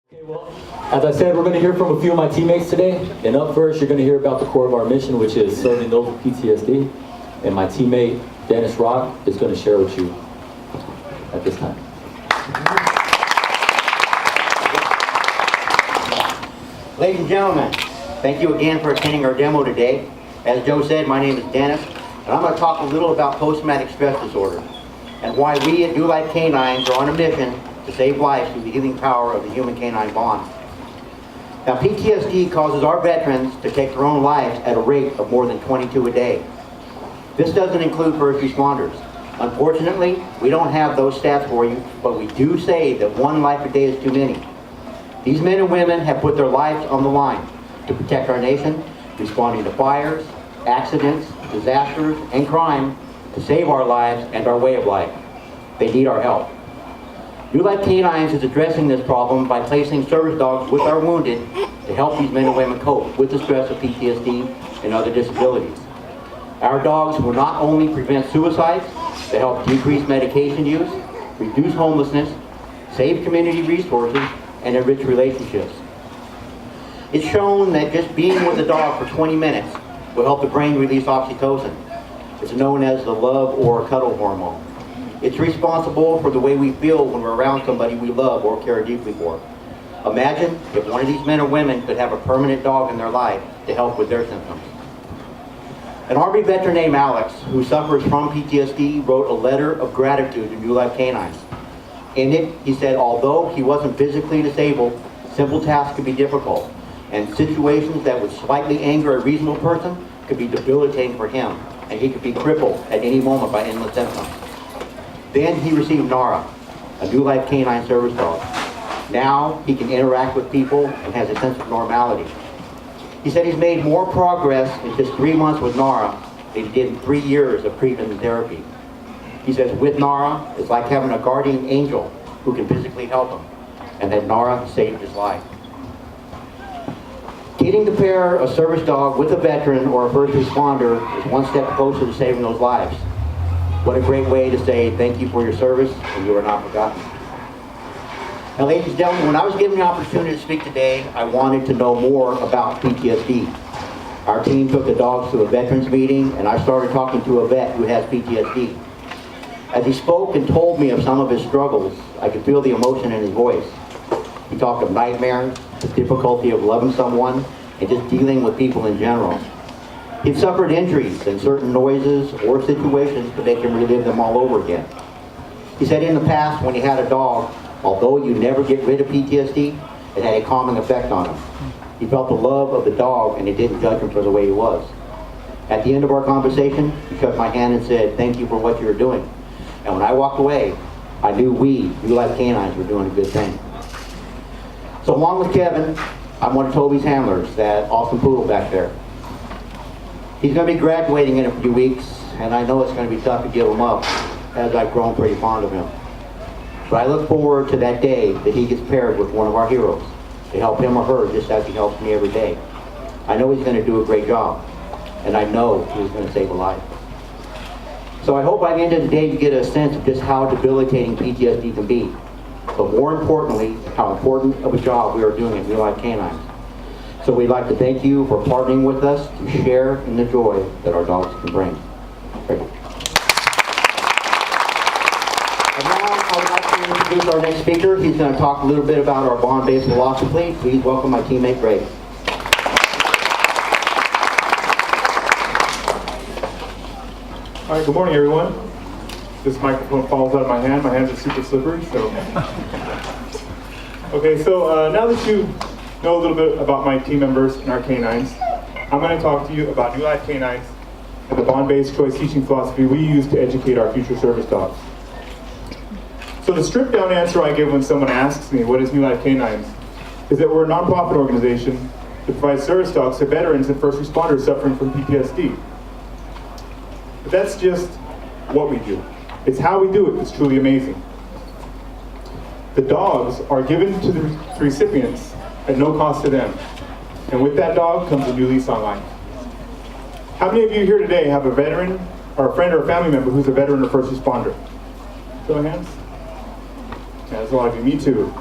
Okay, well, as I said, we're going to hear from a few of my teammates today. And up first, you're going to hear about the core of our mission, which is serving those with PTSD. And my teammate, Dennis Rock, is going to share with you at this time. Ladies and gentlemen, thank you again for attending our demo today. As Joe said, my name is Dennis, and I'm going to talk a little about post-traumatic stress disorder and why we at New Life Canines are on a mission to save lives through the healing power of the human-canine bond. Now, PTSD causes our veterans to take their own lives at a rate of more than 22 a day. This doesn't include first responders. Unfortunately, we don't have those stats for you, but we do say that one life a day is too many. These men and women have put their lives on the line to protect our nation, responding to fires, accidents, disasters, and crime to save our lives and our way of life. They need our help. New Life Canines is addressing this problem by placing service dogs with our wounded to help these men and women cope with the stress of PTSD and other disabilities. Our dogs will not only prevent suicides, they help decrease medication use, reduce homelessness, save community resources, and enrich relationships. It's shown that just being with a dog for 20 minutes will help the brain release oxytocin. It's known as the love or cuddle hormone. It's responsible for the way we feel when we're around somebody we love or care deeply for. Imagine if one of these men or women could have a permanent dog in their life to help with their symptoms. An Army veteran named Alex, who suffers from PTSD, wrote a letter of gratitude to New Life Canines. In it, he said, although he wasn't physically disabled, simple tasks could be difficult, and situations that would slightly anger a reasonable person could be debilitating for him, and he could be crippled at any moment by endless symptoms. Then he received Nara, a New Life Canine service dog. Now he can interact with people and has a sense of normality. He said he's made more progress in just 3 months with Nara than he did in 3 years of treatment and therapy. He says with Nara, it's like having a guardian angel who can physically help him, and that Nara saved his life. Getting to pair a service dog with a veteran or a first responder is one step closer to saving those lives. What a great way to say thank you for your service and you are not forgotten. Now, ladies and gentlemen, when I was given the opportunity to speak today, I wanted to know more about PTSD. Our team took the dogs to a veterans meeting, and I started talking to a vet who has PTSD. As he spoke and told me of some of his struggles, I could feel the emotion in his voice. He talked of nightmares, the difficulty of loving someone, and just dealing with people in general. He'd suffered injuries, and certain noises or situations could make him relive them all over again. He said in the past, when he had a dog, although you never get rid of PTSD, it had a calming effect on him. He felt the love of the dog, and it didn't judge him for the way he was. At the end of our conversation, he shook my hand and said, thank you for what you were doing. And when I walked away, I knew we, New Life Canines, were doing a good thing. So along with Kevin, I'm one of Toby's handlers, that awesome poodle back there. He's going to be graduating in a few weeks, and I know it's going to be tough to give him up, as I've grown pretty fond of him. But I look forward to that day that he gets paired with one of our heroes to help him or her just as he helps me every day. I know he's going to do a great job, and I know he's going to save a life. So I hope by the end of the day you get a sense of just how debilitating PTSD can be, but more importantly, how important of a job we are doing at New Life Canines. So we'd like to thank you for partnering with us to share in the joy that our dogs can bring. Thank you. And now I would like to introduce our next speaker. He's going to talk a little bit about our bond-based philosophy. Please welcome my teammate, Greg. All right, good morning, everyone. This microphone falls out of my hand. My hands are super slippery, so. Okay, so now that you know a little bit about my team members and our canines, I'm going to talk to you about New Life Canines and the bond-based choice teaching philosophy we use to educate our future service dogs. So the stripped-down answer I give when someone asks me, what is New Life Canines, is that we're a nonprofit organization that provides service dogs to veterans and first responders suffering from PTSD. But that's just what we do. It's how we do it that's truly amazing. The dogs are given to the recipients at no cost to them. And with that dog comes a new lease on life. How many of you here today have a veteran or a friend or a family member who's a veteran or first responder? Show of hands. Yeah, there's a lot of you. Me too.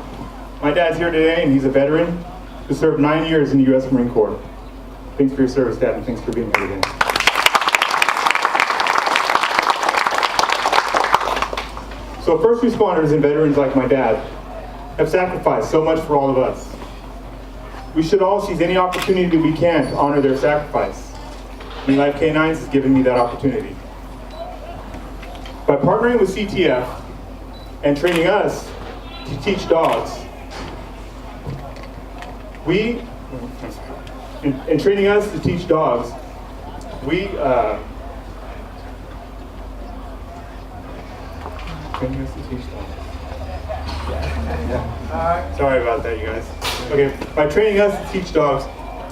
My dad's here today, and he's a veteran who served 9 years in the U.S. Marine Corps. Thanks for your service, Dad, and thanks for being here today. So first responders and veterans like my dad have sacrificed so much for all of us. We should all seize any opportunity we can to honor their sacrifice. New Life Canines has given me that opportunity. By partnering with CTF and training us to teach dogs, in training us to teach dogs, sorry about that, you guys. Okay, by training us to teach dogs,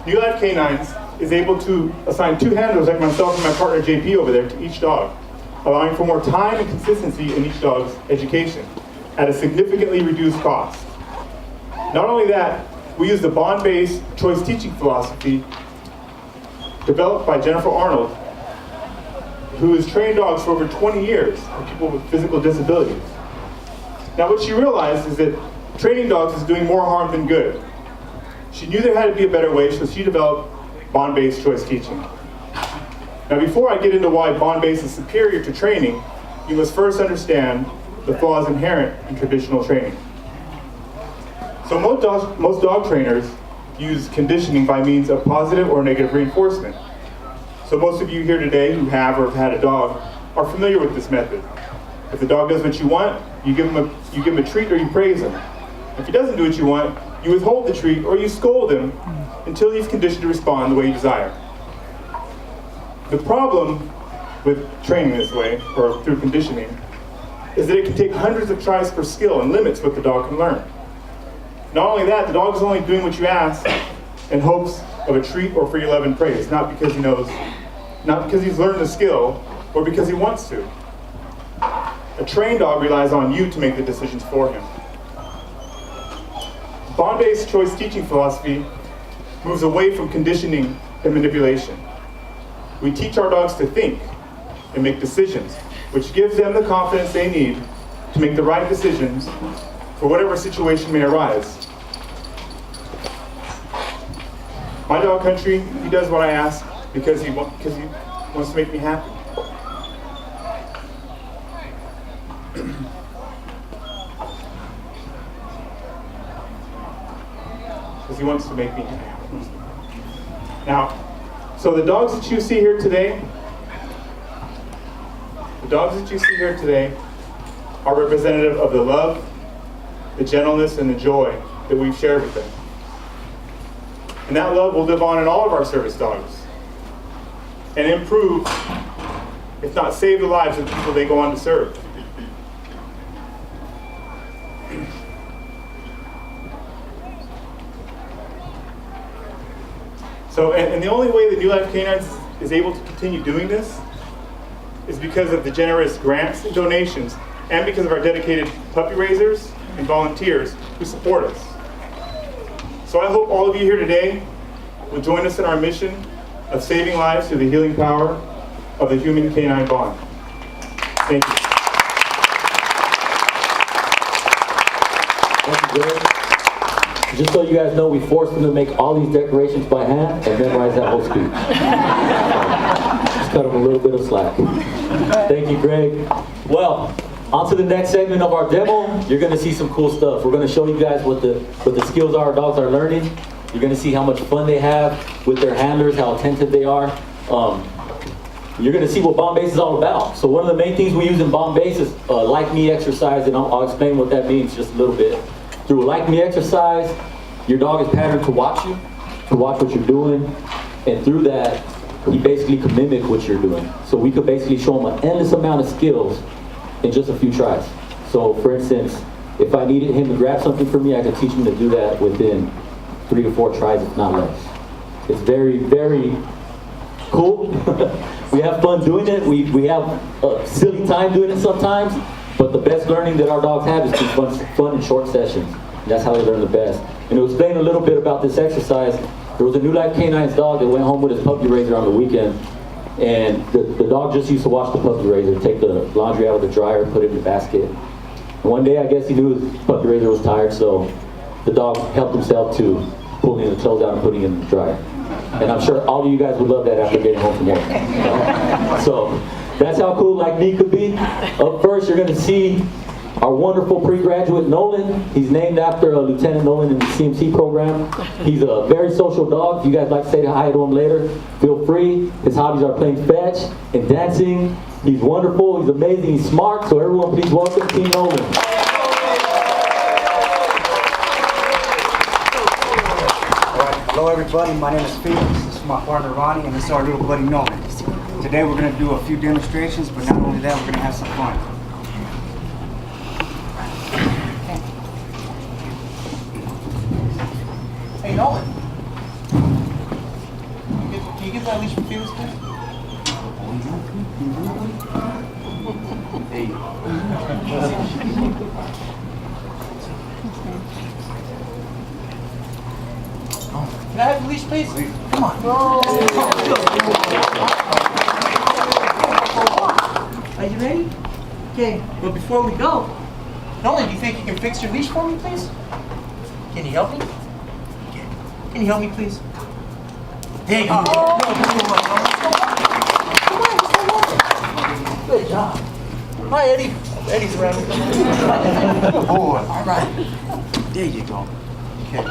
New Life Canines is able to assign 2 handlers like myself and my partner JP over there to each dog, allowing for more time and consistency in each dog's education at a significantly reduced cost. Not only that, we use the bond-based choice teaching philosophy developed by Jennifer Arnold, who has trained dogs for over 20 years for people with physical disabilities. Now what she realized is that training dogs is doing more harm than good. She knew there had to be a better way, so she developed bond-based choice teaching. Now before I get into why bond-based is superior to training, you must first understand the flaws inherent in traditional training. So most dog trainers use conditioning by means of positive or negative reinforcement. So most of you here today who have or have had a dog are familiar with this method. If the dog does what you want, you give him a treat or you praise him. If he doesn't do what you want, you withhold the treat or you scold him until he's conditioned to respond the way you desire. The problem with training this way, or through conditioning, is that it can take hundreds of tries per skill and limits what the dog can learn. Not only that, the dog is only doing what you ask in hopes of a treat or for your love and praise, not because he knows, not because he's learned the skill, or because he wants to. A trained dog relies on you to make the decisions for him. Bond-based choice teaching philosophy moves away from conditioning and manipulation. We teach our dogs to think and make decisions, which gives them the confidence they need to make the right decisions for whatever situation may arise. My dog Country, he does what I ask because he wants to make me happy. Because he wants to make me happy. Now, so the dogs that you see here today, are representative of the love, the gentleness, and the joy that we've shared with them. And that love will live on in all of our service dogs and improve, if not save the lives of the people they go on to serve. So, and the only way that New Life Canines is able to continue doing this is because of the generous grants and donations, and because of our dedicated puppy raisers and volunteers who support us. So I hope all of you here today will join us in our mission of saving lives through the healing power of the human-canine bond. Thank you. Thank you, Greg. Just so you guys know, we forced them to make all these decorations by hand and memorize that whole speech. Just cut them a little bit of slack. Thank you, Greg. Well, on to the next segment of our demo. You're going to see some cool stuff. We're going to show you guys what the skills our dogs are learning. You're going to see how much fun they have with their handlers, how attentive they are. You're going to see what Bond Base is all about. So one of the main things we use in Bond Base is like me exercise, and I'll explain what that means just a little bit. Through a like me exercise, your dog is patterned to watch you, to watch what you're doing, and through that, he basically can mimic what you're doing. So we could basically show him an endless amount of skills in just a few tries. So for instance, if I needed him to grab something from me, I could teach him to do that within 3 to 4 tries, if not less. It's very, very cool. We have fun doing it. We have a silly time doing it sometimes, but the best learning that our dogs have is through fun and short sessions. And that's how they learn the best. And to explain a little bit about this exercise, there was a New Life Canines dog that went home with his puppy raiser on the weekend, and the dog just used to watch the puppy raiser, take the laundry out of the dryer, put it in the basket. And one day, I guess he knew his puppy raiser was tired, so the dog helped himself to pulling the clothes out and putting it in the dryer. And I'm sure all of you guys would love that after getting home from work. So that's how cool Like Me could be. Up first, you're going to see our wonderful pre-graduate Nolan. He's named after Lieutenant Nolan in the CMC program. He's a very social dog. If you guys like to say hi to him later, feel free. His hobbies are playing fetch and dancing. He's wonderful, he's amazing, he's smart. So everyone please welcome Team Nolan. Hello everybody, my name is Felix, this is my partner Ronnie, and this is our little buddy Nolan. Today we're going to do a few demonstrations, but not only that, we're going to have some fun. Hey Nolan, can you get that leash from Felix, please? Hey. Can I have the leash, please? Come on. Are you ready? Okay, but before we go, Nolan, do you think you can fix your leash for me, please? Can you help me? Can you help me, please? There you go. Good job. Hi, Eddie. Eddie's around. Good boy. All right. There you go. Okay.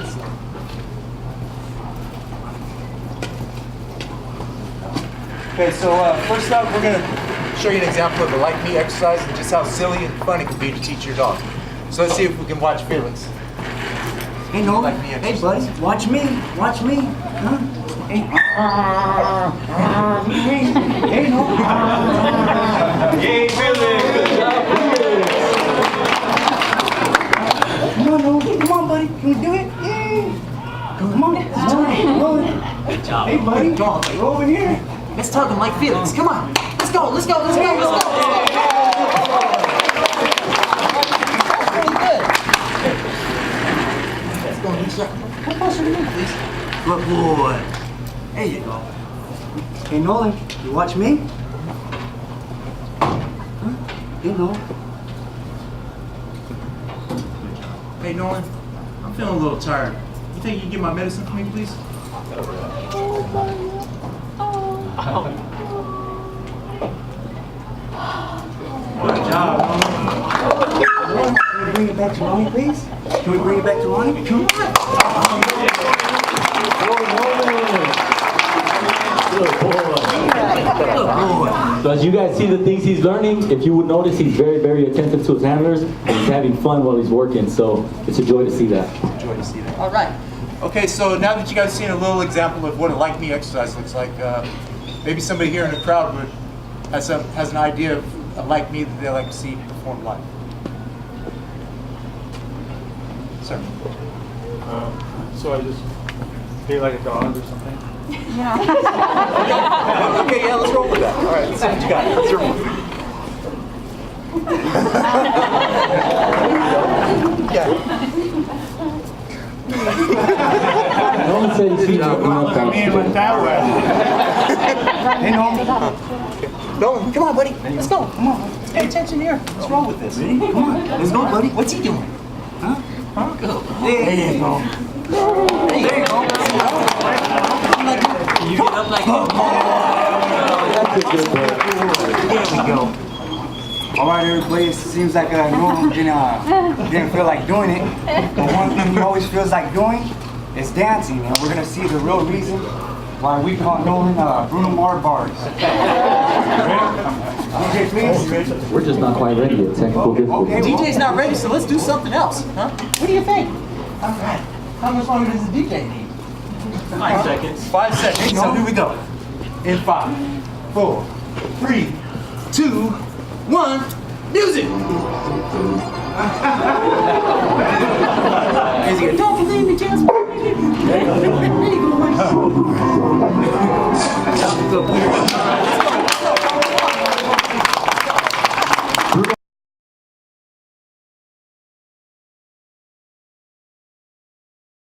Okay, so first up, we're going to show you an example of the Like Me exercise and just how silly and fun it can be to teach your dog. So let's see if we can watch Felix. Hey Nolan, Like me hey exercise. buddy, watch me, huh? Hey, hey Nolan. Yay, Felix! Come on Nolan, come on buddy, can we do it? Yay! Come on, Nolan. Good job. Hey buddy, Come on. go over here. Let's tug him like Felix. Come on. Let's go. Let's go. Let's go. Let's go. Pretty good. Let's go. Let's go. Come closer to me, please. Good boy. There you go. Hey Nolan, you watch me? Huh? Hey Nolan. Hey, Nolan. I'm feeling a little tired. You think you can get my medicine for me, please? Good job. Can we bring it back to Ronnie, please? Can we bring it back to Ronnie? Come on. Good boy. Good boy. So as you guys see the things he's learning, if you would notice, he's very, very attentive to his handlers and he's having fun while he's working. So it's a joy to see that. Enjoy to see that. All right. Okay, so now that you guys have seen a little example of what a Like Me exercise looks like, maybe somebody here in the crowd has an idea of a Like Me that they like to see performed live. Sir. So I just feel like a dog or something? Okay, yeah, let's roll with that. All right, let's see what you got. Let's roll. Yeah. No one said he's Look at me and went that way. Hey Nolan. Nolan, come on, buddy. Let's go. Come on. Let's pay attention here. What's wrong with this? Come on, let's go buddy. What's he doing? Huh? Huh? Go. There you go. There you go. You get up like There we go. All right, everybody. It seems like Nolan didn't feel like doing it. But one thing he always feels like doing is dancing, and we're gonna see the real reason why we call Nolan Bruno Mars bars. DJ, please. We're just not quite ready yet. Technical difficulties. Okay. DJ's not ready, so let's do something else, huh? What do you think? All right. How much longer does the DJ need? 5 seconds. 5 seconds. So here we go. In 5, 4, 3, 2, 1. Music. Don't believe me, Jasper. There you go.